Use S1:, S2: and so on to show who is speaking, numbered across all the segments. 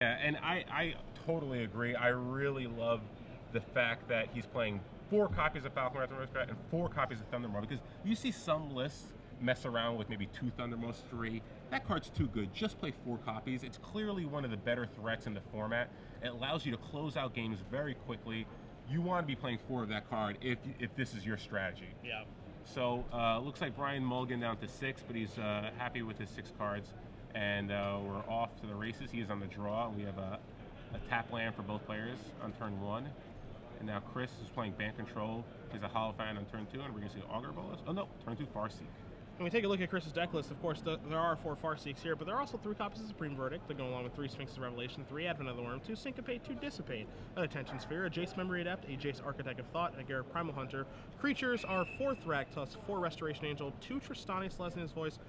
S1: Yeah, and I totally agree. I really love the fact that he's playing 4 copies of Falcon Red Aristocrat and 4 copies of Thundermaw, because you see some lists mess around with maybe 2 Thundermosts, 3. That card's too good. Just play 4 copies. It's clearly one of the better threats in the format. It allows you to close out games very quickly. You want to be playing 4 of that card if this is your strategy.
S2: Yeah.
S1: So looks like Brian Mulligan down to 6, but he's happy with his 6 cards. And we're off to the races. He is on the draw. We have a tap land for both players on turn 1. And now Chris is playing Band Control. He's a Holofan on turn 2, and we're going to see Augur Bolus. Oh no, turn 2 Farseek.
S2: When we take a look at Chris's deck list, of course, there are 4 Farseeks here, but there are also 3 copies of Supreme Verdict that go along with 3 Sphinx's Revelation, 3 Advent of the Worm, 2 Syncopate, 2 Dissipate, an Attention Sphere, a Jace Memory Adept, a Jace Architect of Thought, and a Garrett Primal Hunter. Creatures are 4 Thragtusk, 4 Restoration Angel, 2 Tristani Selesny's Voice,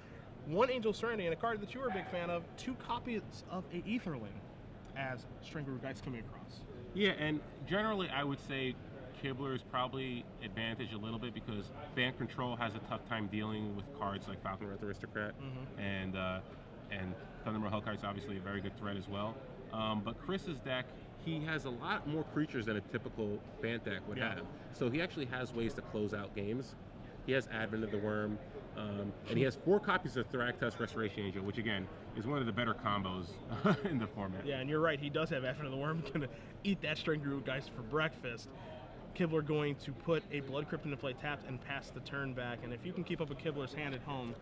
S2: 1 Angel Serenity, and a card that you were a big fan of, 2 copies of a Aetherling as Strangler Guides coming across.
S1: Yeah, and generally I would say Kibler is probably advantaged a little bit because Band Control has a tough time dealing with cards like Falcon Red Aristocrat, and Thundermaw Hellkite is obviously a very good threat as well. But Chris's deck, he has a lot more creatures than a typical Bant deck would have. So he actually has ways to close out games. He has Advent of the Worm, and he has 4 copies of Thragtusk Restoration Angel, which again is one of the better combos in the format.
S2: Yeah, and you're right, he does have Advent of the Worm, gonna eat that Strangler Guides for breakfast. Kibler going to put a Blood Crypt into play tapped and pass the turn back, and if you can keep up with Kibler's hand at home,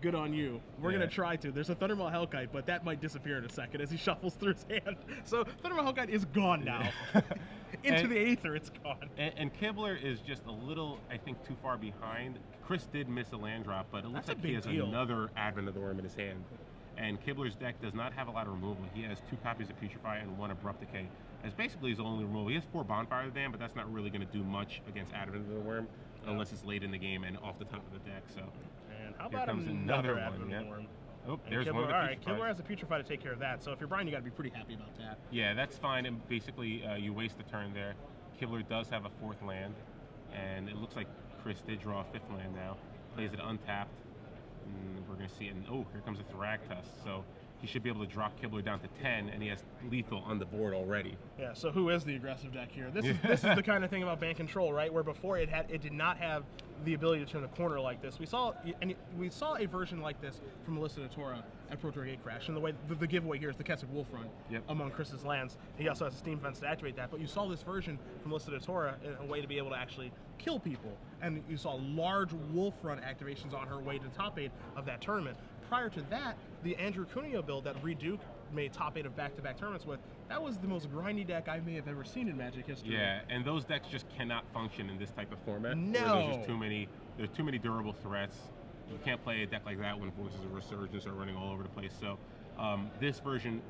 S2: good on you. We're going to try to. There's a Thundermaw Hellkite, but that might disappear in a second as he shuffles through his hand. So Thundermaw Hellkite is gone now. Into the Aether, it's gone.
S1: And Kibler is just a little, I think, too far behind. Chris did miss a land drop, but it looks like he has another Advent of the Worm in his hand. And Kibler's deck does not have a lot of removal. He has 2 copies of Putrefy and 1 Abrupt Decay. That's basically his only removal. He has 4 Bonfire of the Dam, but that's not really going to do much against Advent of the Worm unless it's late in the game and off the top of the deck. So,
S2: and how about another Advent of the Worm?
S1: Oh, there's Kibler, one of the
S2: Alright, Kibler has a Putrefy to take care of that. So if you're Brian, you got to be pretty happy about that.
S1: Yeah, that's fine. And basically, you waste the turn there. Kibler does have a 4th land, and it looks like Chris did draw a 5th land now. Plays it untapped. And we're going to see it. And, oh, here comes a Thragtusk. So he should be able to drop Kibler down to 10, and he has lethal on the board already.
S2: Yeah, so who is the aggressive deck here? This is the kind of thing about Band Control, right? Where before it did not have the ability to turn the corner like this. We saw a version like this from Melissa Natora at Pro Tour Gatecrash, and the way the giveaway here is the Kessig Wolfrun among Chris's lands. He also has a Steam Fence to activate that, but you saw this version from Melissa Natora in a way to be able to actually kill people, and you saw large Wolfrun activations on her way to top 8 of that tournament. Prior to that, the Andrew Cuneo build that Reduke made top 8 of back-to-back tournaments with, that was the most grindy deck I may have ever seen in Magic history.
S1: Yeah, and those decks just cannot function in this type of format.
S2: No.
S1: There's just there's too many durable threats. You can't play a deck like that when Voices of Resurgence are running all over the place. So this version,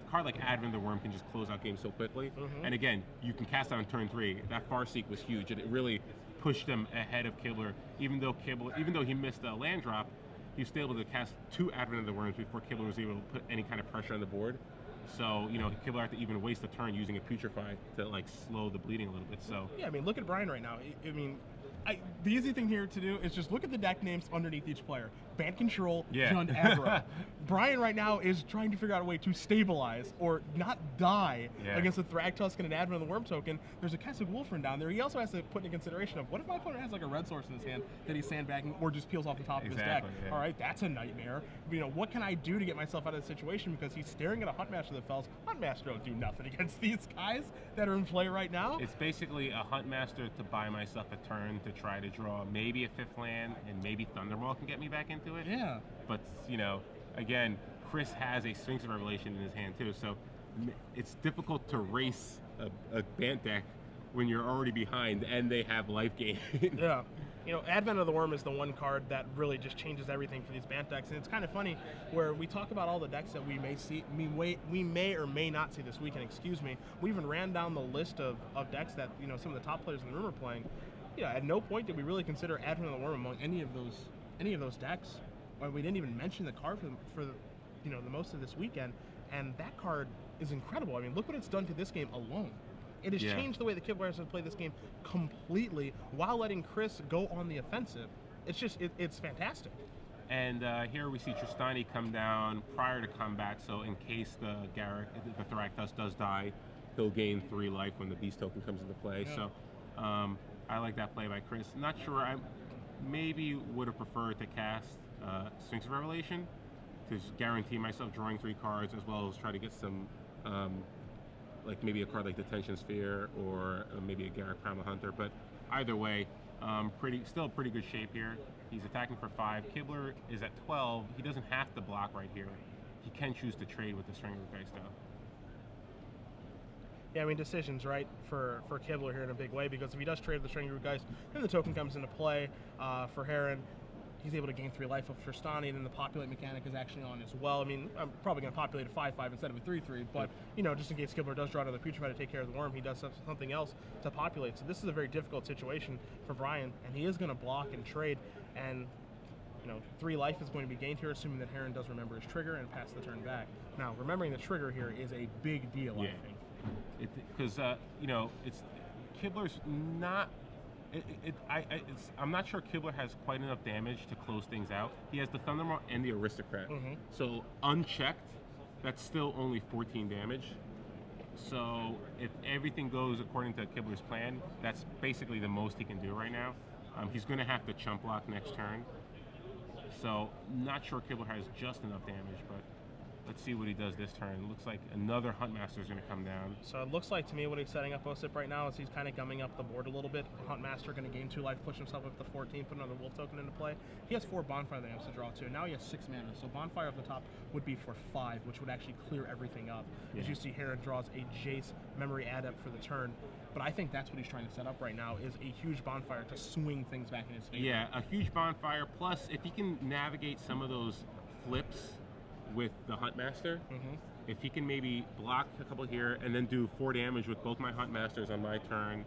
S1: a card like Advent of the Worm can just close out games so quickly. And again, you can cast out on turn 3. That Farseek was huge, and it really pushed him ahead of Kibler. Even though he missed a land drop, he was still able to cast 2 Advent of the Worms before Kibler was able to put any kind of pressure on the board. So, you know, Kibler had to even waste a turn using a Putrefy to, like, slow the bleeding a little bit. So
S2: yeah, I mean, look at Brian right now. I mean, the easy thing here to do is just look at the deck names underneath each player. Band Control, Jund Aggro. Brian right now is trying to figure out a way to stabilize or not die against a Thragtusk and an Advent of the Worm token. There's a Kessig Wolfrun down there. He also has to put into consideration of what if my opponent has like a red source in his hand that he's sandbagging or just peels off the top of his deck. All right, that's a nightmare. You know, what can I do to get myself out of the situation because he's staring at a Huntmaster that fells. Huntmaster don't do nothing against these guys that are in play right now.
S1: It's basically a Huntmaster to buy myself a turn to try to draw maybe a 5th land, and maybe Thundermaw can get me back into it.
S2: Yeah.
S1: But, you know, again, Chris has a Sphinx of Revelation in his hand too, so it's difficult to race a Bant deck when you're already behind and they have life gain.
S2: Yeah. You know, Advent of the Worm is the one card that really just changes everything for these Bant decks, and it's kind of funny where we talk about all the decks that we may see, we may or may not see this weekend. Excuse me. We even ran down the list of decks that some of the top players in the room are playing. At no point did we really consider Advent of the Worm among any of those decks. We didn't even mention the card for the most of this weekend, and that card is incredible. I mean, look what it's done to this game alone. It has changed the way the Kibler has to play this game completely while letting Chris go on the offensive. It's just, it's fantastic.
S1: And here we see Tristani come down prior to combat, so in case the Thragtusk does die, he'll gain 3 life when the Beast token comes into play.
S2: Yeah.
S1: So I like that play by Chris. Not sure, I maybe would have preferred to cast Sphinx of Revelation to just guarantee myself drawing 3 cards, as well as try to get some, like maybe a card like Detention Sphere, or maybe a Garruk Primal Hunter. But either way, still pretty good shape here. He's attacking for 5. Kibler is at 12. He doesn't have to block right here. He can choose to trade with the Stringer Geist though.
S2: Yeah, I mean, decisions, right, for Kibler here in a big way, because if he does trade with the Stringer Geist, then the token comes into play for Herron. He's able to gain 3 life of Tristani, and then the populate mechanic is actually on as well. I mean, I'm probably going to populate a 5/5 instead of a 3/3, but, you know, just in case Kibler does draw another Putrefy to take care of the worm, he does have something else to populate. So this is a very difficult situation for Brian, and he is going to block and trade, and, you know, 3 life is going to be gained here, assuming that Herron does remember his trigger and pass the turn back. Now, remembering the trigger here is a big deal, I think.
S1: Because, you know, Kibler's not... I'm not sure Kibler has quite enough damage to close things out. He has the Thundermaw and the Aristocrat. So unchecked, that's still only 14 damage. So if everything goes according to Kibler's plan, that's basically the most he can do right now. He's going to have to chump block next turn. So not sure Kibler has just enough damage, but let's see what he does this turn. Looks like another Huntmaster is going to come down.
S2: So it looks like to me what he's setting up OSIP right now is he's kind of gumming up the board a little bit. Huntmaster going to gain 2 life, push himself up to 14, put another Wolf token into play. He has 4 Bonfire that he has to draw to. Now he has 6 mana. So Bonfire up the top would be for 5, which would actually clear everything up. As you see, Herron draws a Jace Memory Adept for the turn. But I think that's what he's trying to set up right now, is a huge Bonfire to swing things back in his favor.
S1: Yeah, a huge Bonfire, plus if he can navigate some of those flips with the Huntmaster, if he can maybe block a couple here and then do 4 damage with both my Huntmasters on my turn,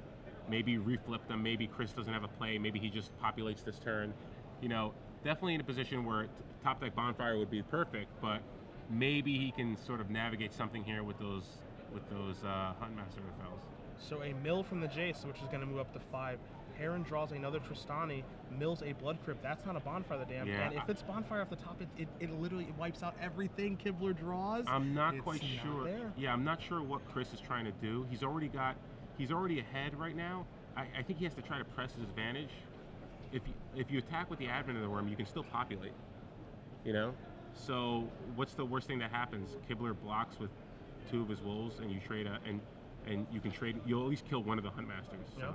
S1: maybe reflip them, maybe Chris doesn't have a play, maybe he just populates this turn, you know, definitely in a position where top deck Bonfire would be perfect, but maybe he can sort of navigate something here with those Huntmaster Fells.
S2: So a mill from the Jace, which is going to move up to 5. Herron draws another Tristani, mills a Blood Crypt. That's not a Bonfire the damn.
S1: Yeah,
S2: and if it's Bonfire off the top, it literally wipes out everything Kibler draws.
S1: I'm not quite sure.
S2: There.
S1: Yeah, I'm not sure what Chris is trying to do. He's already ahead right now. I think he has to try to press his advantage. If you attack with the Advent of the Worm, you can still populate. You know? So what's the worst thing that happens? Kibler blocks with 2 of his wolves, and you trade and you can trade. You'll at least kill one of the Huntmasters. So.
S2: Yep.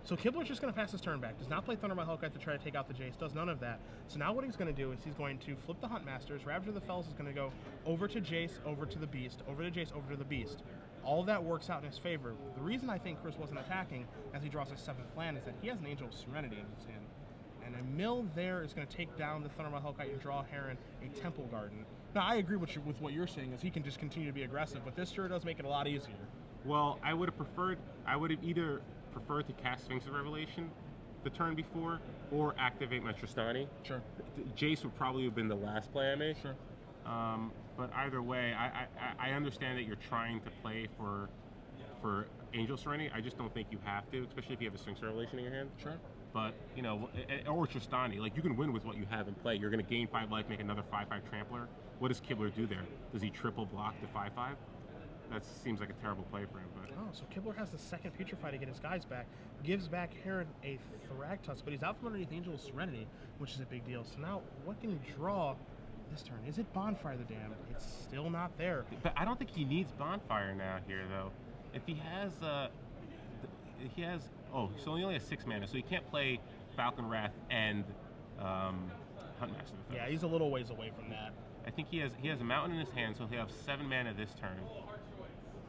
S2: So Kibler's just going to pass his turn back. Does not play Thundermaw Hellkite to try to take out the Jace. Does none of that. So now what he's going to do is he's going to flip the Huntmasters. Ravager of the Fells is going to go over to Jace, over to the Beast, over to Jace, over to the Beast. All of that works out in his favor. The reason I think Chris wasn't attacking as he draws his 7th land is that he has an Angel of Serenity in his hand. And a mill there is going to take down the Thundermaw Hellkite and draw Herron a Temple Garden. Now, I agree with what you're saying, is he can just continue to be aggressive, but this sure does make it a lot easier.
S1: Well, I would have either preferred to cast Sphinx of Revelation the turn before, or activate my Tristani.
S2: Sure.
S1: Jace would probably have been the last play I made.
S2: Sure.
S1: But either way, I understand that you're trying to play for Angel Serenity. I just don't think you have to, especially if you have a Sphinx of Revelation in your hand.
S2: Sure.
S1: But, you know, or Tristani, like, you can win with what you have in play. You're going to gain 5 life, make another 5/5 Trampler. What does Kibler do there? Does he triple block the 5/5? That seems like a terrible play for him. But.
S2: Oh, so Kibler has the 2nd Putrefy to get his guys back. Gives back Herron a Thragtusk, but he's out from underneath Angel of Serenity, which is a big deal. So now, what can he draw this turn? Is it Bonfire the Damned? It's still not there.
S1: But I don't think he needs Bonfire now here, though. If he has, so he only has 6 mana, so he can't play Falcon Wrath and Huntmaster.
S2: Yeah, he's a little ways away from that.
S1: I think he has a mountain in his hand, so he'll have 7 mana this turn.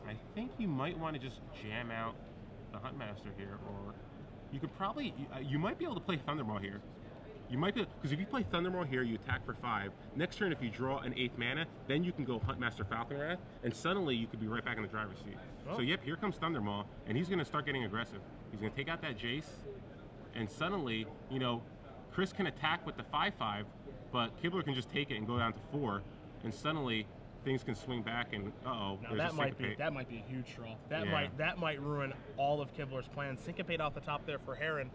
S1: I think you might want to just jam out the Huntmaster here, or you could probably, you might be able to play Thundermaw here. You might be, because if you play Thundermaw here, you attack for 5. Next turn, if you draw an 8th mana, then you can go Huntmaster Falcon Wrath, and suddenly you could be right back in the driver's seat. Oh. So yep, here comes Thundermaw, and he's going to start getting aggressive. He's going to take out that Jace, and suddenly, you know, Chris can attack with the 5/5, but Kibler can just take it and go down to 4, and suddenly things can swing back, and
S2: now that might be a huge draw. That might ruin all of Kibler's plans. Syncopate off the top there for Herron.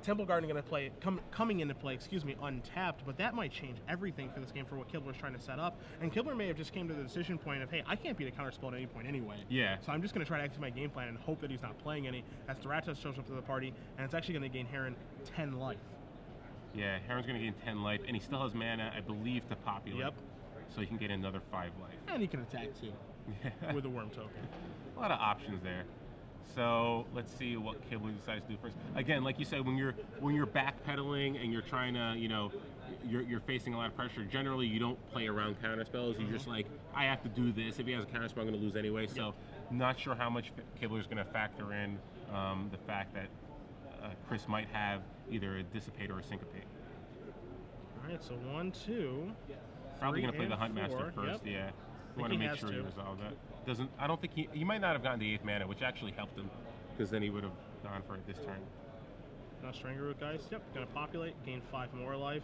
S2: Temple Garden going to play coming into play, untapped, but that might change everything for this game for what Kibler's trying to set up. And Kibler may have just came to the decision point of, hey, I can't beat a counterspell at any point anyway.
S1: Yeah.
S2: So I'm just going to try to execute my game plan and hope that he's not playing any. As Theratos shows up to the party, and it's actually going to gain Herron 10 life.
S1: Yeah, Herron's going to gain 10 life, and he still has mana, I believe, to populate.
S2: Yep.
S1: So he can get another 5 life.
S2: And he can attack too. With a worm token.
S1: A lot of options there. So let's see what Kibler decides to do first. Again, like you said, when you're backpedaling and you're trying to, you're facing a lot of pressure. Generally, you don't play around counterspells. You're just like, I have to do this. If he has a counterspell, I'm going to lose anyway. So, not sure how much Kibler's going to factor in the fact that Chris might have either a dissipate or a syncopate.
S2: All right, so 1, 2.
S1: Probably going to play the Huntmaster first.
S2: Yep.
S1: Yeah. You want to make sure you resolve that. I don't think he might not have gotten the 8th mana, which actually helped him, because then he would have gone for it this turn.
S2: Now Strangleroot, guys. Yep, gonna populate, gain 5 more life.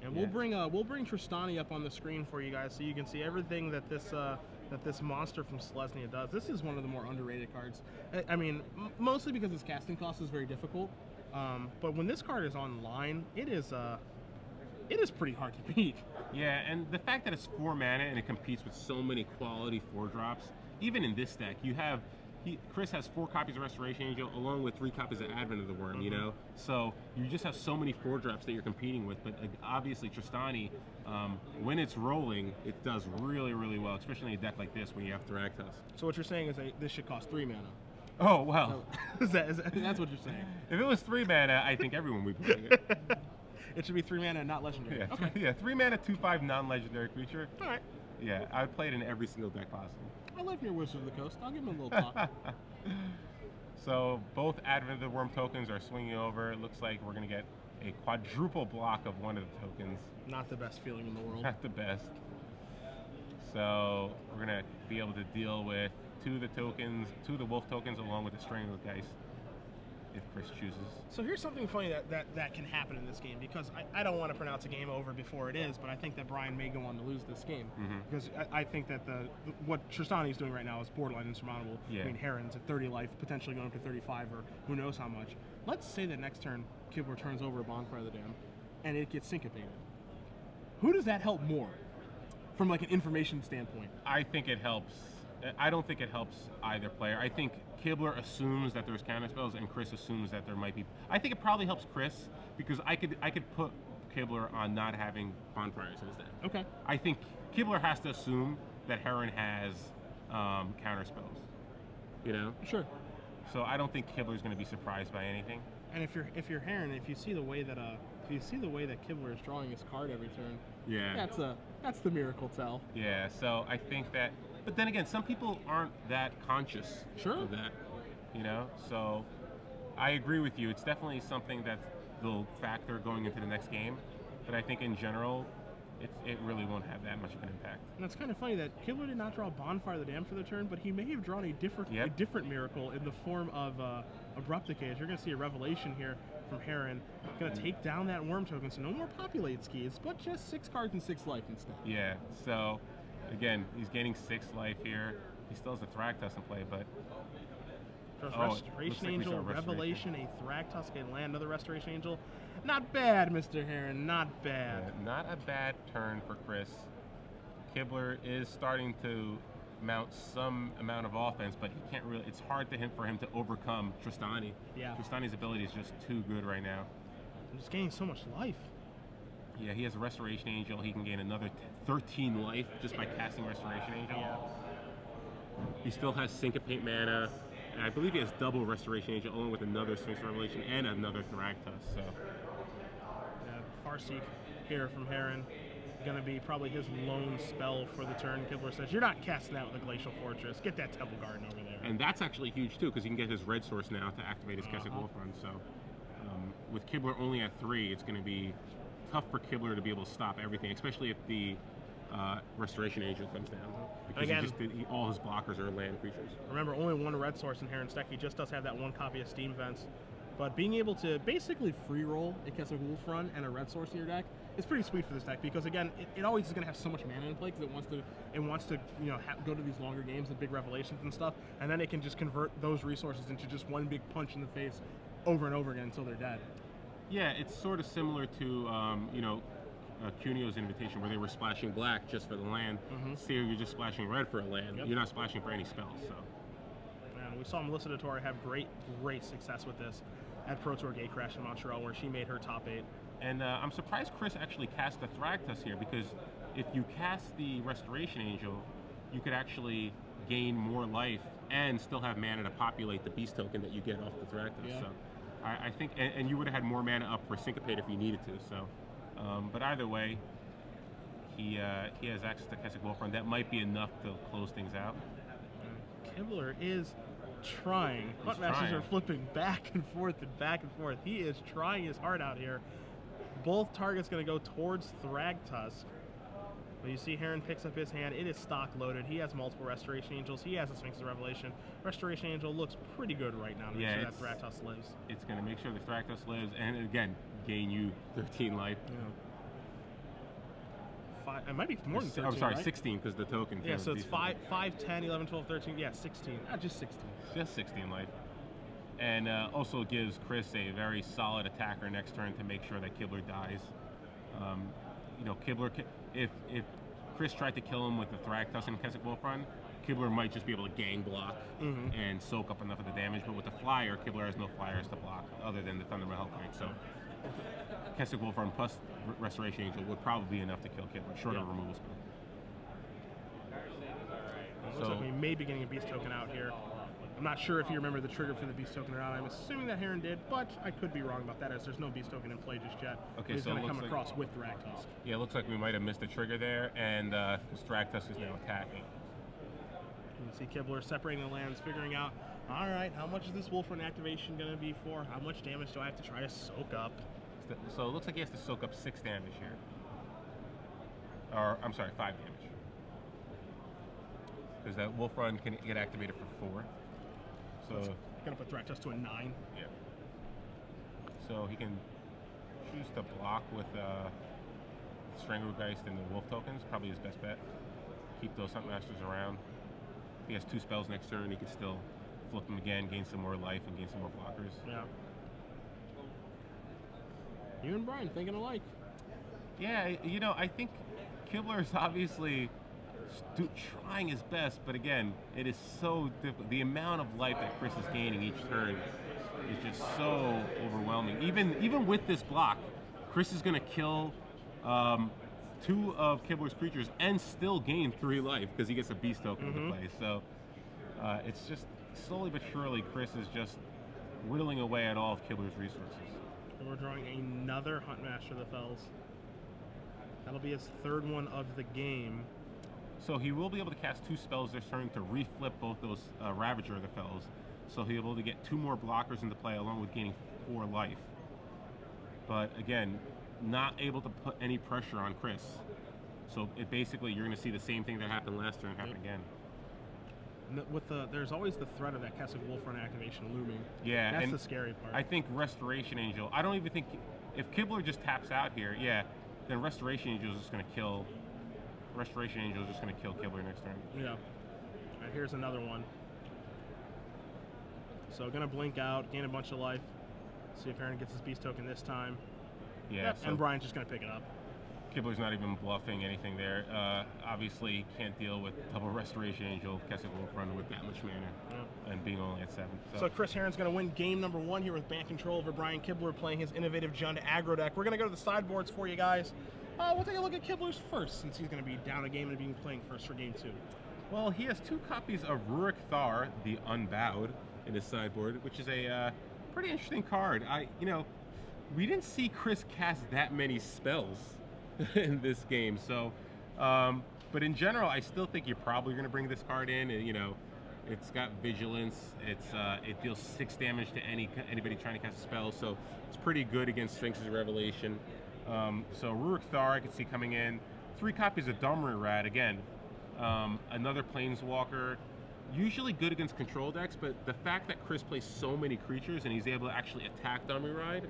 S2: And we'll bring Tristani up on the screen for you guys, so you can see everything that this monster from Selesnya does. This is one of the more underrated cards. I mean, mostly because its casting cost is very difficult. But when this card is online, it is pretty hard to beat.
S1: Yeah, and the fact that it's 4 mana and it competes with so many quality 4-drops, even in this deck, Chris has 4 copies of Restoration Angel along with 3 copies of Advent of the Worm, So you just have so many 4-drops that you're competing with, but obviously Tristani, when it's rolling, it does really, really well, especially in a deck like this when you have Thraktos.
S2: So what you're saying is that this should cost 3 mana?
S1: Oh, well.
S2: That's what you're saying.
S1: If it was 3 mana, I think everyone would be playing it.
S2: It should be 3 mana and not legendary.
S1: Yeah,
S2: okay.
S1: 3 mana, 2/5 non-legendary creature.
S2: All right.
S1: Yeah, I would play it in every single deck possible.
S2: I live near Wizard of the Coast. I'll give him a little talk.
S1: So both Advent of the Worm tokens are swinging over. It looks like we're going to get a quadruple block of one of the tokens.
S2: Not the best feeling in the world.
S1: Not the best. So we're going to be able to deal with 2 of the wolf tokens along with the Stranglegeist, if Chris chooses.
S2: So here's something funny that can happen in this game, because I don't want to pronounce a game over before it is, but I think that Brian may go on to lose this game, because I think that what Tristani is doing right now is borderline insurmountable.
S1: Yeah.
S2: I mean, Herron's at 30 life, potentially going up to 35, or who knows how much. Let's say that next turn Kibler turns over a Bonfire of the Dam, and it gets syncopated. Who does that help more, from like an information standpoint?
S1: I think it helps. I don't think it helps either player. I think Kibler assumes that there's counterspells, and Chris assumes that there might be. I think it probably helps Chris, because I could put Kibler on not having bonfires in his deck.
S2: Okay.
S1: I think Kibler has to assume that Herron has counterspells.
S2: Sure.
S1: So I don't think Kibler's going to be surprised by anything.
S2: And if you're Herron, if you see the way that Kibler is drawing his card every turn, that's the miracle tell.
S1: Yeah. So I think that. But then again, some people aren't that conscious of that, So I agree with you. It's definitely something that will factor going into the next game. But I think in general, it really won't have that much of an impact.
S2: And it's kind of funny that Kibler did not draw Bonfire of the Dam for the turn, but he may have drawn a different miracle in the form of Abrupt Decay. You're going to see a revelation here from Herron. Going to take down that worm token, so no more populate skis, but just 6 cards and 6 life instead.
S1: Yeah, so again, he's gaining 6 life here. He still has a Thraktos in play, but...
S2: Restoration Angel, Revelation, a Thraktos, can land another Restoration Angel. Not bad, Mr. Herron, not bad.
S1: Yeah, not a bad turn for Chris. Kibler is starting to mount some amount of offense, but he can't really. It's hard for him to overcome Tristani.
S2: Yeah.
S1: Tristani's ability is just too good right now.
S2: I'm just gaining so much life.
S1: Yeah, he has a Restoration Angel. He can gain another 13 life just by casting Restoration Angel.
S2: Yeah.
S1: He still has Syncopate mana, and I believe he has double Restoration Angel along with another Sphinx Revelation and another Thraktos. So.
S2: Yeah, Farseek here from Herron. Going to be probably his lone spell for the turn. Kibler says, you're not casting that with a Glacial Fortress. Get that Temple Garden over there.
S1: And that's actually huge, too, because he can get his red source now to activate his Keswick Wolf Run. So with Kibler only at 3, it's going to be tough for Kibler to be able to stop everything, especially if the Restoration Angel comes down. Because again, all his blockers are land creatures.
S2: Remember, only 1 red source in Herron's deck. He just does have that 1 copy of Steam Vents. But being able to basically free roll a Keswick Wolf Run and a red source in your deck is pretty sweet for this deck, because again, it always is going to have so much mana in play because it wants to go to these longer games and big revelations and stuff, and then it can just convert those resources into just one big punch in the face over and over again until they're dead.
S1: Yeah, it's sort of similar to, Cunio's invitation where they were splashing black just for the land. Here you're just splashing red for a land. You're not splashing for any spells. So.
S2: And we saw Melissa DeTore have great success with this at Pro Tour Gatecrash in Montreal, where she made her top 8.
S1: And I'm surprised Chris actually cast the Thragtusk here, because if you cast the Restoration Angel, you could actually gain more life and still have mana to populate the beast token that you get off the Thragtusk.
S2: Yeah.
S1: So I think, and you would have had more mana up for Syncopate if you needed to. So, but either way, he has access to Kessig Wolfrun. That might be enough to close things out.
S2: Kibler is trying. Huntmasters are flipping back and forth and back and forth. He is trying his heart out here. Both targets going to go towards Thragtusk. But you see Herron picks up his hand. It is stock loaded. He has multiple Restoration Angels. He has a Sphinx's Revelation. Restoration Angel looks pretty good right now to make sure that Thragtusk lives.
S1: It's going to make sure the Thragtusk lives, and again, gain you 13 life.
S2: Yeah. It might be more than 13,
S1: I'm sorry,
S2: right?
S1: 16, because the token.
S2: Yeah, so it's 5, 10, 11, 12, 13. Yeah, 16. Just 16.
S1: Just 16 life. And also gives Chris a very solid attacker next turn to make sure that Kibler dies. Kibler, if Chris tried to kill him with the Thragtusk and Kessig Wolfrun, Kibler might just be able to gang block and soak up enough of the damage. But with the Flyer, Kibler has no Flyers to block other than the Thunderbolt Hellkite. So Kessig Wolfrun plus Restoration Angel would probably be enough to kill Kibler, short of removal spell.
S2: Looks like we may be getting a beast token out here. I'm not sure if you remember the trigger for the beast token or not. I'm assuming that Herron did, but I could be wrong about that, as there's no beast token in play just yet.
S1: Okay,
S2: he's
S1: so
S2: going to come across with Thragtusk.
S1: Yeah, it looks like we might have missed the trigger there, and Thragtusk is now attacking.
S2: You can see Kibler separating the lands, figuring out, all right, how much is this Wolfrun activation going to be for? How much damage do I have to try to soak up?
S1: So it looks like he has to soak up 6 damage here. Or, I'm sorry, 5 damage. Because that Wolfrun can get activated for 4. So
S2: gonna put Thragtusk to a 9.
S1: Yeah. So he can choose to block with Stranglegeist and the Wolf tokens. Probably his best bet. Keep those Huntmasters around. If he has 2 spells next turn, he can still flip them again, gain some more life, and gain some more blockers.
S2: Yeah. You and Brian thinking alike.
S1: Yeah, I think Kibler is obviously trying his best, but again, it is so difficult. The amount of life that Chris is gaining each turn is just so overwhelming. Even with this block, Chris is going to kill 2 of Kibler's creatures and still gain 3 life because he gets a beast token into play. So it's just slowly but surely, Chris is just whittling away at all of Kibler's resources.
S2: And we're drawing another Huntmaster of the Fells. That'll be his 3rd one of the game.
S1: So he will be able to cast 2 spells this turn to reflip both those Ravager of the Fells. So he'll be able to get 2 more blockers into play along with gaining 4 life. But again, not able to put any pressure on Chris. So basically you're going to see the same thing that happened last turn happen again.
S2: There's always the threat of that Kessig Wolfrun activation looming.
S1: Yeah,
S2: that's the scary part.
S1: I think Restoration Angel, I don't even think, if Kibler just taps out here, then Restoration Angel is just going to kill. Restoration Angel is just going to kill Kibler next turn.
S2: Yeah. All right, here's another one. So going to blink out, gain a bunch of life. See if Herron gets his beast token this time.
S1: Yeah.
S2: Yep,
S1: So
S2: and Brian's just going to pick it up.
S1: Kibler's not even bluffing anything there. Obviously can't deal with double Restoration Angel, Kessig Wolfrun with that much mana and being only at 7.
S2: So Chris Herron's going to win game number 1 here with ban control over Brian Kibler playing his innovative Jund aggro deck. We're going to go to the sideboards for you guys. We'll take a look at Kibler's first, since he's going to be down a game and being playing first for game 2.
S1: Well, he has 2 copies of Rurik Thar, the Unbowed, in his sideboard, which is a pretty interesting card. We didn't see Chris cast that many spells in this game, so but in general, I still think you're probably going to bring this card in. It's got Vigilance. It deals 6 damage to anybody trying to cast a spell, so it's pretty good against Sphinx's Revelation. So Rurik Thar I could see coming in. 3 copies of Domri Rad again. Another Planeswalker. Usually good against control decks, but the fact that Chris plays so many creatures and he's able to actually attack Domri Rad,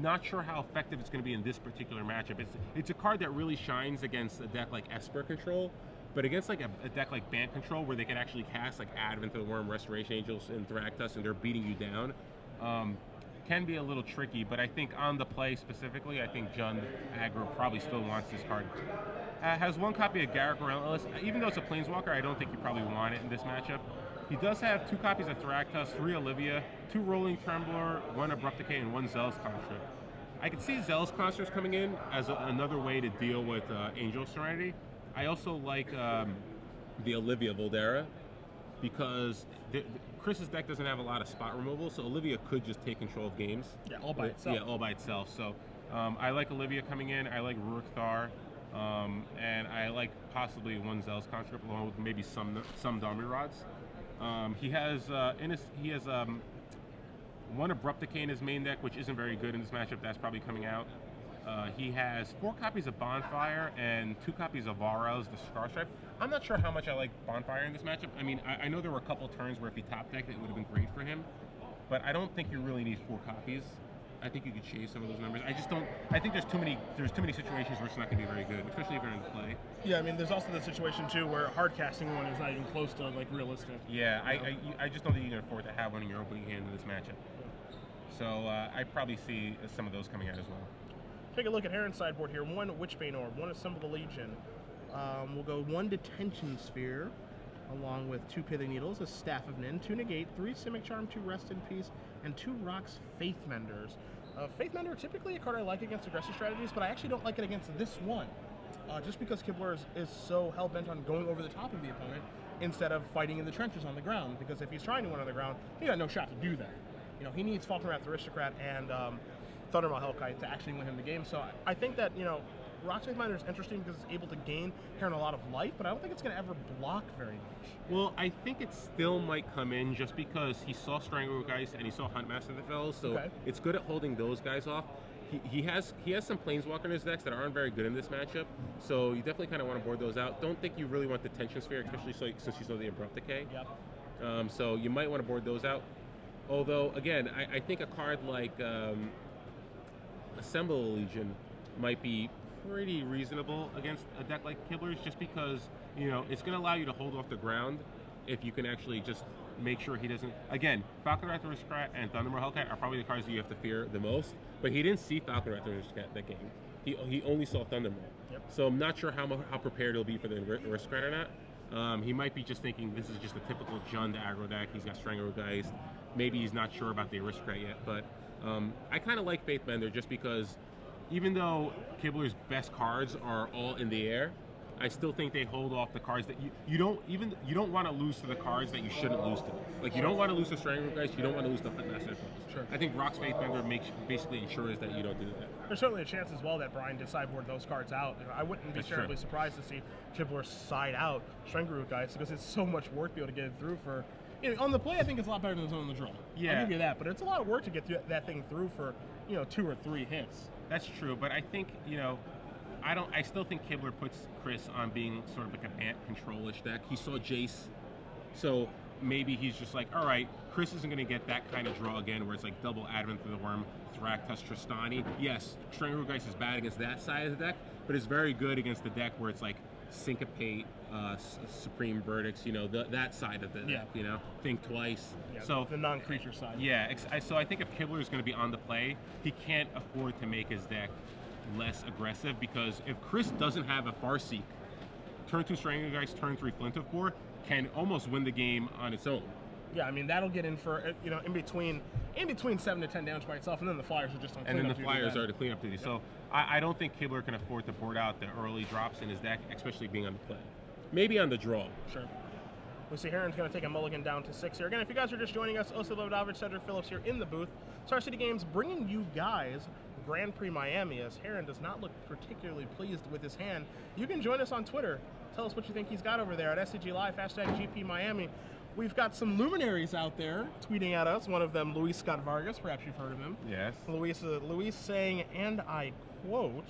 S1: not sure how effective it's going to be in this particular matchup. It's a card that really shines against a deck like Esper Control, but against like a deck like Bant Control, where they can actually cast like Advent of the Worm, Restoration Angels, and Thragtusk, and they're beating you down. can be a little tricky, but I think on the play specifically, I think Jund aggro probably still wants this card. Has one copy of Garrett Relentless. Even though it's a Planeswalker, I don't think you probably want it in this matchup. He does have 2 copies of Thragtusk, 3 Olivia, 2 Rolling Trembler, 1 Abrupt Decay, and 1 Zealous Construct. I could see Zealous Constructs coming in as another way to deal with Angel Serenity. I also like the Olivia Voldera, because Chris's deck doesn't have a lot of spot removal, so Olivia could just take control of games.
S2: Yeah, all by itself.
S1: Yeah, all by itself. So I like Olivia coming in. I like Rurik Thar, and I like possibly 1 Zealous Construct along with maybe some Dharma Rods. He has 1 Abrupt Decay in his main deck, which isn't very good in this matchup. That's probably coming out. He has 4 copies of Bonfire and 2 copies of Varel's, the Scar Stripe. I'm not sure how much I like Bonfire in this matchup. I mean, I know there were a couple turns where if he top decked, it would have been great for him, but I don't think you really need 4 copies. I think you could chase some of those numbers. I just don't. I think there's too many situations where it's not going to be very good, especially if you're in play.
S2: Yeah, I mean, there's also the situation too where hard casting one is not even close to like realistic.
S1: Yeah, I just don't think you can afford to have one in your opening hand in this matchup. So I probably see some of those coming out as well.
S2: Take a look at Herron's sideboard here. 1 Witchbane Orb, 1 Assemble the Legion. We'll go 1 Detention Sphere, along with 2 Pithing Needles, a Staff of Nin, 2 Negate, 3 Simic Charm, 2 Rest in Peace, and 2 Rocks Faith Menders. Faith Mender, typically a card I like against aggressive strategies, but I actually don't like it against this one. Just because Kibler is so hell-bent on going over the top of the opponent instead of fighting in the trenches on the ground, because if he's trying to win on the ground, he got no shot to do that. You know, he needs Falkenrath Aristocrat and Thundermaw Hellkite to actually win him the game. So I think that, you know, Rock's Faith Miner is interesting because it's able to gain Herron a lot of life, but I don't think it's going to ever block very much.
S1: Well, I think it still might come in just because he saw Stranglegeist and he saw Huntmaster the Fells, so it's good at holding those guys off. He has some Planeswalker in his decks that aren't very good in this matchup, so you definitely kind of want to board those out. Don't think you really want the Tension Sphere, especially since you saw the Abrupt Decay.
S2: Yep.
S1: So you might want to board those out. Although, again, I think a card like Assemble the Legion might be pretty reasonable against a deck like Kibler's, just because, you know, it's going to allow you to hold off the ground if you can actually just make sure he doesn't. Again, Falkenrath Aristocrat and Thundermaw Hellkite are probably the cards that you have to fear the most, but he didn't see Falkenrath Aristocrat that game. He only saw Thundermaw.
S2: Yep.
S1: So I'm not sure how prepared he'll be for the Aristocrat or not. He might be just thinking this is just a typical Jund aggro deck. He's got Stranglegeist. Maybe he's not sure about the Aristocrat yet, but I kind of like Faith Bender just because even though Kibler's best cards are all in the air, I still think they hold off the cards that you don't want to lose to the cards that you shouldn't lose to. Like, you don't want to lose to Stranglegeist, you don't want to lose to Huntmaster.
S2: Sure.
S1: I think Rock's Faith Bender basically ensures that you don't do that.
S2: There's certainly a chance as well that Brian did sideboard those cards out. You know, I wouldn't be terribly surprised to see Kibler side out Stranglegeist because it's so much work to be able to get it through for. You know, on the play, I think it's a lot better than on the draw.
S1: Yeah.
S2: I'll give you that, but it's a lot of work to get that thing through for, you know, 2 or 3 hits.
S1: That's true, but I think, you know, I still think Kibler puts Chris on being sort of like a Bant control-ish deck. He saw Jace, so maybe he's just like, all right, Chris isn't going to get that kind of draw again where it's like double Advent through the Worm, Thragtusk, Tristani. Yes, Stranglegeist is bad against that side of the deck, but it's very good against the deck where it's like Syncopate, Supreme Verdicts, you know, that side of the deck, you know, Think Twice.
S2: Yeah,
S1: so
S2: the non-creature side.
S1: Yeah, so I think if Kibler is going to be on the play, he can't afford to make his deck less aggressive, because if Chris doesn't have a Farseek, turn 2 Stranglegeist, turn 3 Flint of Core can almost win the game on its own.
S2: Yeah, I mean, that'll get in for, you know, in between 7 to 10 damage by itself, and then the Flyers are just on cleanup duty.
S1: And then the Flyers are to clean up duty. Yep. So I don't think Kibler can afford to board out the early drops in his deck, especially being on the play. Maybe on the draw.
S2: Sure. We see Herron's going to take a mulligan down to 6 here. Again, if you guys are just joining us, Osa Lodavich, Cedric Phillips here in the booth. Star City Games bringing you guys Grand Prix Miami, as Herron does not look particularly pleased with his hand. You can join us on Twitter. Tell us what you think he's got over there at SCGLive, #GP Miami. We've got some luminaries out there tweeting at us. One of them, Luis Scott Vargas. Perhaps you've heard of him.
S1: Yes.
S2: Luis saying, and I quote,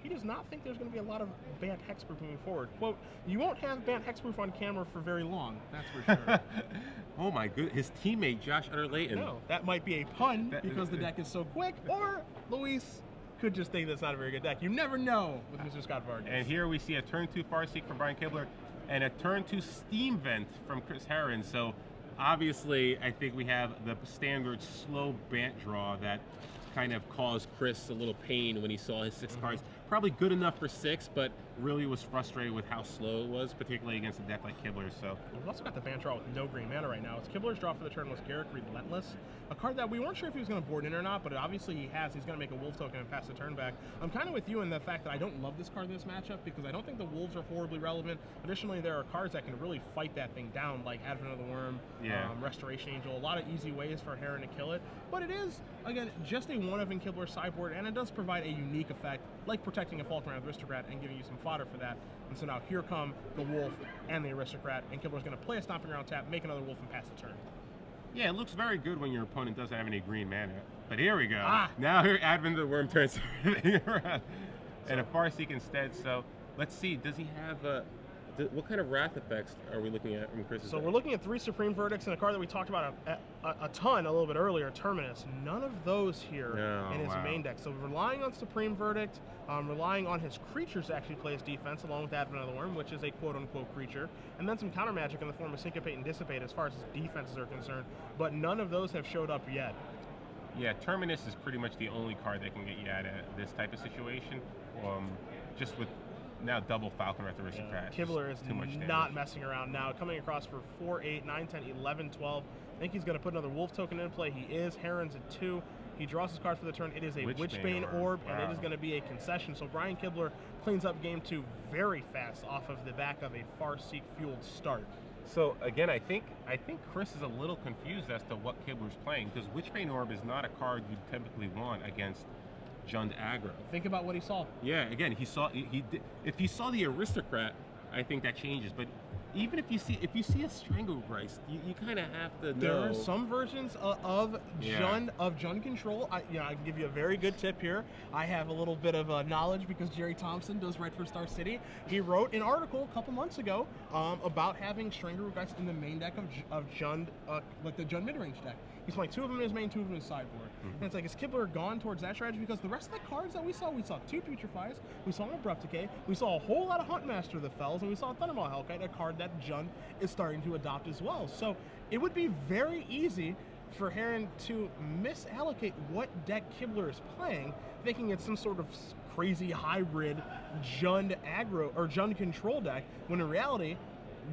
S2: he does not think there's going to be a lot of Bant Hexproof moving forward. Quote, you won't have Bant Hexproof on camera for very long, that's for sure.
S1: Oh my goodness, his teammate Josh Utter-Layton.
S2: No, that might be a pun because the deck is so quick, or Luis could just think that's not a very good deck. You never know with Mr. Scott Vargas.
S1: And here we see a turn 2 Farseek from Brian Kibler and a turn 2 Steam Vent from Chris Herron. So obviously, I think we have the standard slow Bant draw that kind of caused Chris a little pain when he saw his 6 cards. Probably good enough for 6, but really was frustrated with how slow it was, particularly against a deck like Kibler's. So
S2: we've also got the Bant draw with no green mana right now. It's Kibler's draw for the turn was Garrick Relentless, a card that we weren't sure if he was going to board in or not, but obviously he has. He's going to make a Wolf token and pass the turn back. I'm kind of with you in the fact that I don't love this card in this matchup because I don't think the Wolves are horribly relevant. Additionally, there are cards that can really fight that thing down, like Advent of the Worm, Restoration Angel, a lot of easy ways for Herron to kill it. But it is, again, just a one of in Kibler's sideboard, and it does provide a unique effect, like protecting a Falkland Aristocrat and giving you some fodder for that. And so now here come the Wolf and the Aristocrat, and Kibler's going to play a Stomping Ground tap, make another Wolf, and pass the turn.
S1: Yeah, it looks very good when your opponent doesn't have any green mana. But here we go. Now here Advent of the Worm turns everything around. And a Farseek instead. So let's see, does he have what kind of Wrath effects are we looking at from Chris's deck?
S2: We're looking at 3 Supreme Verdicts and a card that we talked about a ton a little bit earlier, Terminus. None of those here in his main deck. So relying on Supreme Verdict, relying on his creatures to actually play his defense, along with Advent of the Worm, which is a quote-unquote creature, and then some counter magic in the form of Syncopate and Dissipate as far as his defenses are concerned, but none of those have showed up yet.
S1: Yeah, Terminus is pretty much the only card that can get you out of this type of situation, just with now double Falconwrath Aristocrat.
S2: Kibler is not messing around now. Coming across for 4, 8, 9, 10, 11, 12. I think he's going to put another Wolf token in play. He is. Herron's at 2. He draws his card for the turn. It is a Witchbane Orb, and it is going to be a concession. So Brian Kibler cleans up game 2 very fast off of the back of a Farseek-fueled start.
S1: So again, I think Chris is a little confused as to what Kibler's playing, because Witchbane Orb is not a card you typically want against Jund aggro.
S2: Think about what he saw.
S1: Yeah, again, he did. If he saw the Aristocrat, I think that changes. But even if you see a Stranglegeist, you kind of have to know.
S2: There are some versions of Jund control. I can give you a very good tip here. I have a little bit of knowledge because Jerry Thompson does write for Star City. He wrote an article a couple months ago about having Stranglegeist in the main deck of Jund, like the Jund midrange deck. He's playing 2 of them in his main, 2 of them in his sideboard. And it's like, is Kibler gone towards that strategy? Because the rest of the cards that we saw 2 Putrefies, we saw an Abrupt Decay, we saw a whole lot of Huntmaster of the Fells, and we saw a Thundermaw Hellkite, a card that Jund is starting to adopt as well. So it would be very easy for Herron to misallocate what deck Kibler is playing, thinking it's some sort of crazy hybrid Jund aggro or Jund control deck, when in reality,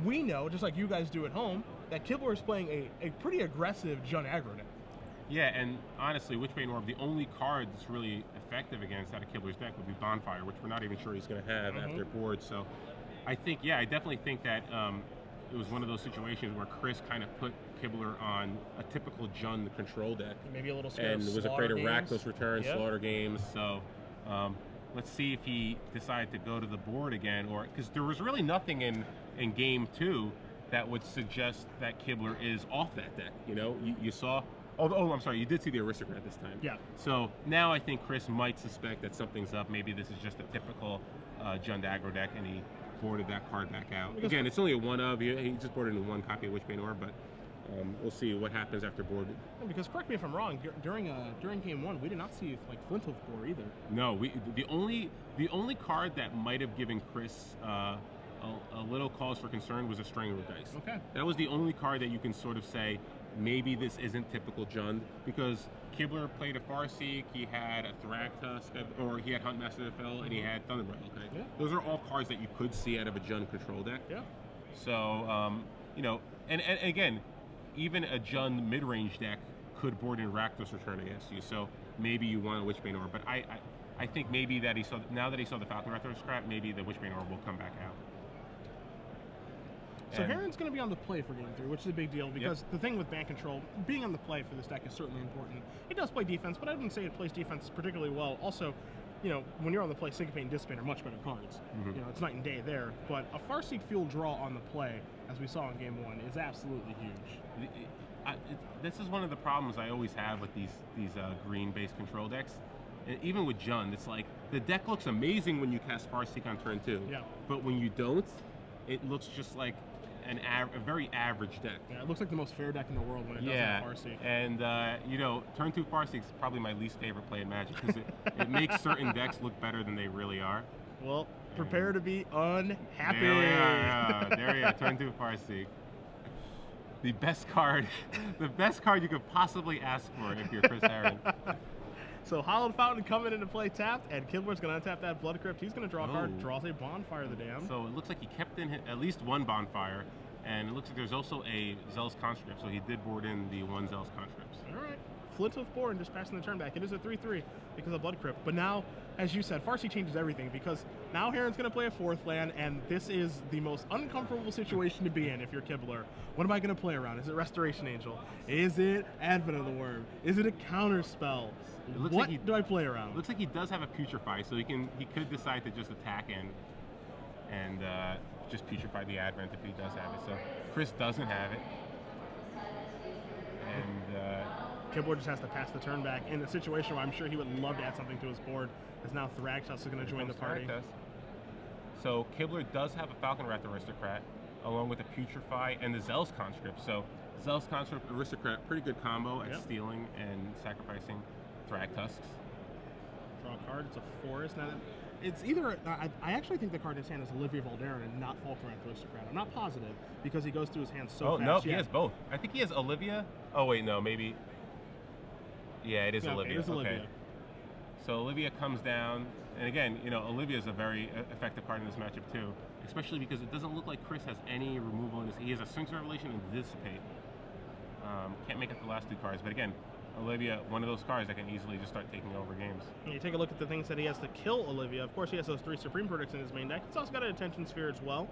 S2: we know, just like you guys do at home, that Kibler is playing a pretty aggressive Jund aggro deck.
S1: Yeah, and honestly, Witchbane Orb, the only card that's really effective against out of Kibler's deck would be Bonfire, which we're not even sure he's going to have after board. So I think, I definitely think that it was one of those situations where Chris kind of put Kibler on a typical Jund control deck.
S2: Maybe a little scared
S1: and was afraid of Rakdos return, Slaughter games. So let's see if he decided to go to the board again, or because there was really nothing in game 2 that would suggest that Kibler is off that deck. You saw. Oh, I'm sorry. You did see the Aristocrat this time.
S2: Yeah.
S1: So now I think Chris might suspect that something's up. Maybe this is just a typical Jund aggro deck, and he boarded that card back out. Because again, it's only a one of. He just boarded in 1 copy of Witchbane Orb, but we'll see what happens after board.
S2: Because correct me if I'm wrong. During game 1, we did not see like Flinthoof board either.
S1: No, the only card that might have given Chris a little cause for concern was a Stranglegeist.
S2: Okay.
S1: That was the only card that you can sort of say, maybe this isn't typical Jund, because Kibler played a Farseek, he had a Thragtusk, or he had Huntmaster of the Fell, and he had Thunderbolt. Okay, those are all cards that you could see out of a Jund control deck.
S2: Yeah.
S1: So and again, even a Jund mid-range deck could board in Rakdos return against you. So maybe you want a Witchbane Orb, but I think maybe that now that he saw the Falconwrath Aristocrat, maybe the Witchbane Orb will come back out.
S2: So Herron's going to be on the play for game 3, which is a big deal because the thing with Bant control, being on the play for this deck is certainly important. It does play defense, but I wouldn't say it plays defense particularly well. Also, when you're on the play, Syncopate and Dissipate are much better cards. It's night and day there. But a Farseek fuel draw on the play, as we saw in game 1, is absolutely huge.
S1: This is one of the problems I always have with these green-based control decks. And even with Jund, it's like the deck looks amazing when you cast Farseek on turn 2.
S2: Yeah.
S1: But when you don't, it looks just like a very average deck.
S2: Yeah, it looks like the most fair deck in the world when it doesn't have Farseek.
S1: And turn 2 Farseek is probably my least favorite play in Magic because it makes certain decks look better than they really are.
S2: Well, prepare to be unhappy.
S1: There we are. Turn 2 Farseek. the best card you could possibly ask for if you're Chris Herron.
S2: So Hallowed Fountain coming into play tapped, and Kibler's going to untap that Blood Crypt. He's going to draw a card, draws a Bonfire the Dam.
S1: So it looks like he kept in at least one Bonfire, and it looks like there's also a Zealous Conscript, so he did board in the one Zealous Conscript.
S2: All right. Flint of Bourne just passing the turn back. It is a 3/3 because of Blood Crypt. But now, as you said, Farsi changes everything because now Herron's going to play a 4th land, and this is the most uncomfortable situation to be in if you're Kibler. What am I going to play around? Is it Restoration Angel? Is it Advent of the Worm? Is it a counter spell? What do I play around?
S1: Looks like he does have a Putrefy, so he could decide to just attack and just Putrefy the Advent if he does have it. So Chris doesn't have it, and
S2: Kibler just has to pass the turn back in a situation where I'm sure he would love to add something to his board, as now Thragtusk is going to join the party.
S1: So Kibler does have a Falcon Wrath Aristocrat, along with the Putrefy and the Zealous Conscript. So Zealous Conscript Aristocrat, pretty good combo at stealing and sacrificing Thragtusks.
S2: Draw a card. It's a forest. Now, it's either I actually think the card in his hand is Olivia Valderin and not Falcon Wrath Aristocrat. I'm not positive because he goes through his hand so fast.
S1: Oh no, he has both. I think he has Olivia. Oh wait, no, maybe. Yeah, it is Olivia.
S2: It is Olivia.
S1: Okay. So Olivia comes down, and again, you know, Olivia is a very effective card in this matchup too, especially because it doesn't look like Chris has any removal in his. He has a Sphinx Revelation and Dissipate. Can't make it the last 2 cards, but again, Olivia, one of those cards that can easily just start taking over games.
S2: You take a look at the things that he has to kill Olivia. Of course, he has those 3 Supreme Verdicts in his main deck. He's also got an Attention Sphere as well.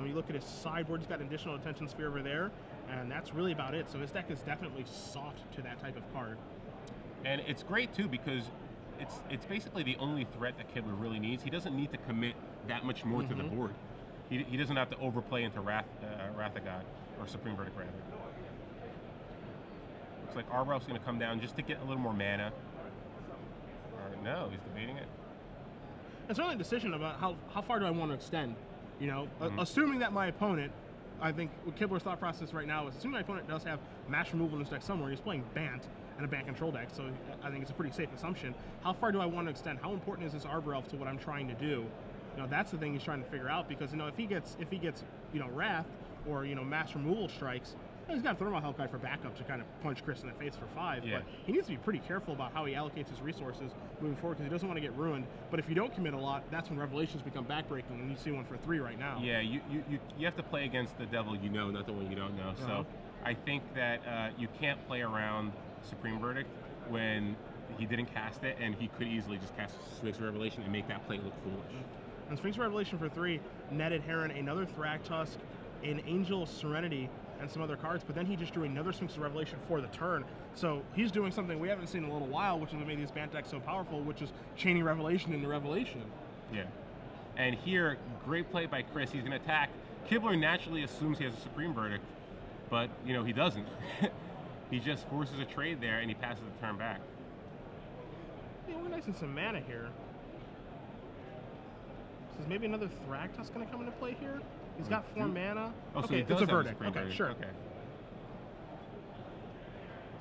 S2: You look at his sideboard, he's got an additional Attention Sphere over there, and that's really about it. So his deck is definitely soft to that type of card.
S1: And it's great too because it's basically the only threat that Kibler really needs. He doesn't need to commit that much more to the board. He doesn't have to overplay into Wrath of God, or Supreme Verdict rather. Looks like Arbrelf's going to come down just to get a little more mana. Or no, he's debating it.
S2: It's really a decision about how far do I want to extend. You know, assuming that my opponent, I think what Kibler's thought process right now is assuming my opponent does have mass removal in his deck somewhere. He's playing Bant and a Bant control deck, so I think it's a pretty safe assumption. How far do I want to extend? How important is this Arbrelf to what I'm trying to do? You know, that's the thing he's trying to figure out because, you know, if he gets you know, Wrath or, you know, mass removal strikes, he's got Thermal Hellkite for backup to kind of punch Chris in the face for 5, but he needs to be pretty careful about how he allocates his resources moving forward because he doesn't want to get ruined. But if you don't commit a lot, that's when Revelations become backbreaking, and you see one for 3 right now.
S1: Yeah, you have to play against the devil you know, not the one you don't know. So I think that you can't play around Supreme Verdict when he didn't cast it, and he could easily just cast Sphinx Revelation and make that play look foolish.
S2: And Sphinx Revelation for 3 netted Herron another Thragtusk, an Angel of Serenity, and some other cards, but then he just drew another Sphinx Revelation for the turn. So he's doing something we haven't seen in a little while, which is what made these Bant decks so powerful, which is chaining Revelation into Revelation.
S1: Yeah. And here, great play by Chris. He's going to attack. Kibler naturally assumes he has a Supreme Verdict, but, you know, he doesn't. He just forces a trade there, and he passes the turn back.
S2: Yeah, we're nice and some mana here. So is maybe another Thragtusk going to come into play here? He's got 4 mana.
S1: Oh, so
S2: okay,
S1: he does
S2: it's a
S1: have
S2: verdict.
S1: A
S2: okay,
S1: verdict.
S2: sure.
S1: Okay.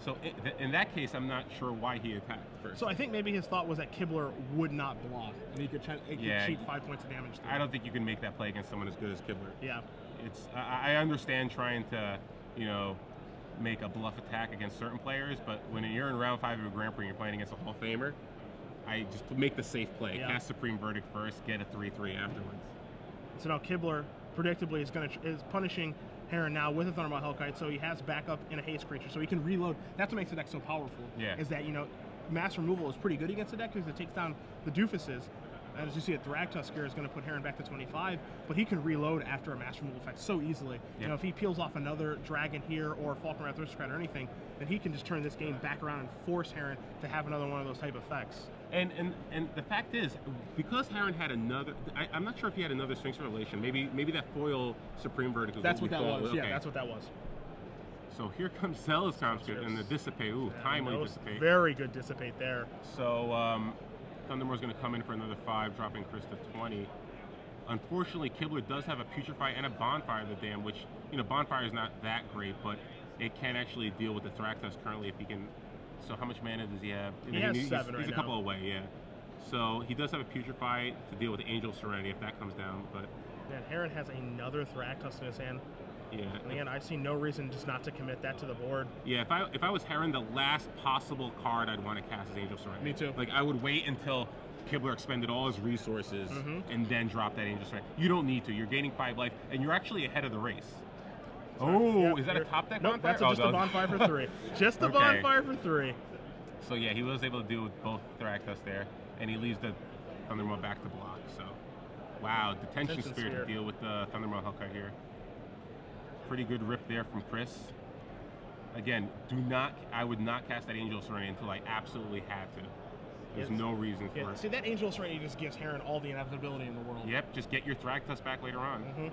S1: So in that case, I'm not sure why he attacked first.
S2: So I think maybe his thought was that Kibler would not block, and he could cheat 5 points of damage.
S1: I don't think you can make that play against someone as good as Kibler.
S2: Yeah.
S1: I understand trying to, you know, make a bluff attack against certain players, but when you're in round 5 of a Grand Prix and you're playing against a Hall of Famer, I just make the safe play.
S2: Yeah.
S1: Cast Supreme Verdict first, get a 3/3 afterwards.
S2: So now Kibler, predictably, is punishing Herron now with a Thermal Hellkite, so he has backup in a haste creature, so he can reload. That's what makes the deck so powerful.
S1: Yeah.
S2: Is that, you know, mass removal is pretty good against the deck because it takes down the doofuses. And as you see, a Thragtusk here is going to put Herron back to 25, but he can reload after a mass removal effect so easily.
S1: Yeah.
S2: You know, if he peels off another Dragon here or Falcon Wrath Aristocrat or anything, then he can just turn this game back around and force Herron to have another one of those type effects.
S1: And the fact is, because Herron had another, I'm not sure if he had another Sphinx Revelation. Maybe that foil Supreme Verdict was
S2: That's
S1: what
S2: that was.
S1: Okay.
S2: Yeah, that's what that was.
S1: So here comes Zealous Conscript and the Dissipate. Ooh, timely Dissipate.
S2: Very good Dissipate there.
S1: So Thundermore's going to come in for another 5, dropping Chris to 20. Unfortunately, Kibler does have a Putrefy and a Bonfire of the Dam, which, you know, Bonfire is not that great, but it can actually deal with the Thragtusk currently if he can. So how much mana does he have?
S2: He has 7 right now.
S1: He's a couple away, yeah. So he does have a Putrefy to deal with the Angel of Serenity if that comes down, but...
S2: Man, Herron has another Thragtusk in his hand.
S1: Yeah.
S2: And again, I see no reason just not to commit that to the board.
S1: Yeah, if I was Herron, the last possible card I'd want to cast is Angel Serenity.
S2: Me too.
S1: Like, I would wait until Kibler expended all his resources and then drop that Angel Serenity. You don't need to. You're gaining 5 life, and you're actually ahead of the race. Oh, is that a top deck bonfire?
S2: That's just a bonfire for 3. Just a bonfire for 3.
S1: So yeah, he was able to deal with both Thragtusk there, and he leaves the Thundermaw back to block. So, wow, Detention Sphere to deal with the Thundermaw Hellkite here. Pretty good rip there from Chris. Again, I would not cast that Angel Serenity until I absolutely had to. There's no reason for it.
S2: See, that Angel Serenity just gives Herron all the inevitability in the world.
S1: Yep, just get your Thragtusk back later on.
S2: And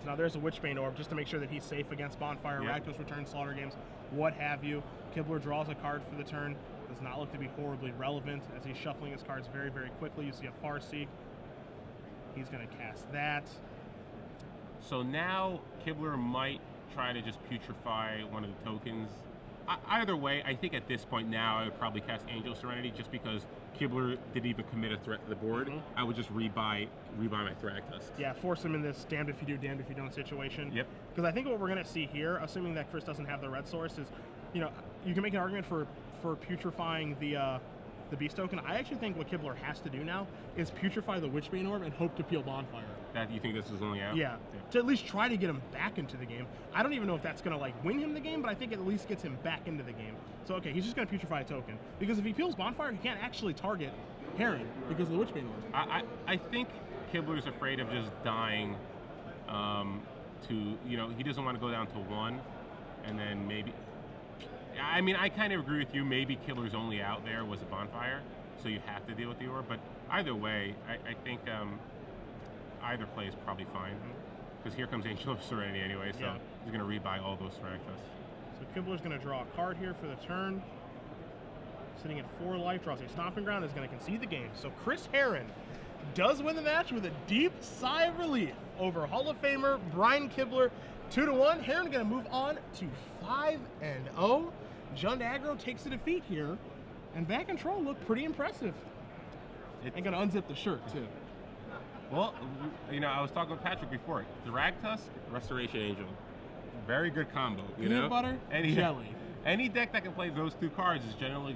S2: so now there's a Witchbane Orb just to make sure that he's safe against Bonfire, Rakdos return, Slaughter Games, what have you. Kibler draws a card for the turn. Does not look to be horribly relevant as he's shuffling his cards very, very quickly. You see a Farseek. He's going to cast that.
S1: So now Kibler might try to just putrefy one of the tokens. Either way, I think at this point now I would probably cast Angel Serenity just because Kibler didn't even commit a threat to the board. I would just rebuy my Thragtusk.
S2: Yeah, force him in this damned if you do, damned if you don't situation.
S1: Yep.
S2: Because I think what we're going to see here, assuming that Chris doesn't have the red source, is, you know, you can make an argument for putrefying the Beast token. I actually think what Kibler has to do now is putrefy the Witchbane Orb and hope to peel Bonfire.
S1: That you think this is only out?
S2: Yeah. To at least try to get him back into the game. I don't even know if that's going to like win him the game, but I think it at least gets him back into the game. So okay, he's just going to putrefy a token because if he peels Bonfire, he can't actually target Herron because of the Witchbane Orb.
S1: I think Kibler's afraid of just dying. He doesn't want to go down to 1, and then maybe. I mean, I kind of agree with you. Maybe Kibler's only out there was a Bonfire, so you have to deal with the orb. But either way, I think either play is probably fine because here comes Angel of Serenity anyway, so he's going to rebuy all those Thragtusk.
S2: So Kibler's going to draw a card here for the turn. Sitting at 4 life, draws a Stomping Ground, is going to concede the game. So Chris Herron does win the match with a deep sigh of relief over Hall of Famer Brian Kibler. 2-1. Herron going to move on to 5-0. Jund Aggro takes a defeat here, and Back Control looked pretty impressive. And going to unzip the shirt too.
S1: Well, I was talking with Patrick before. Thragtusk, Restoration Angel, very good combo.
S2: Peanut butter, jelly.
S1: Any deck that can play those 2 cards is generally going to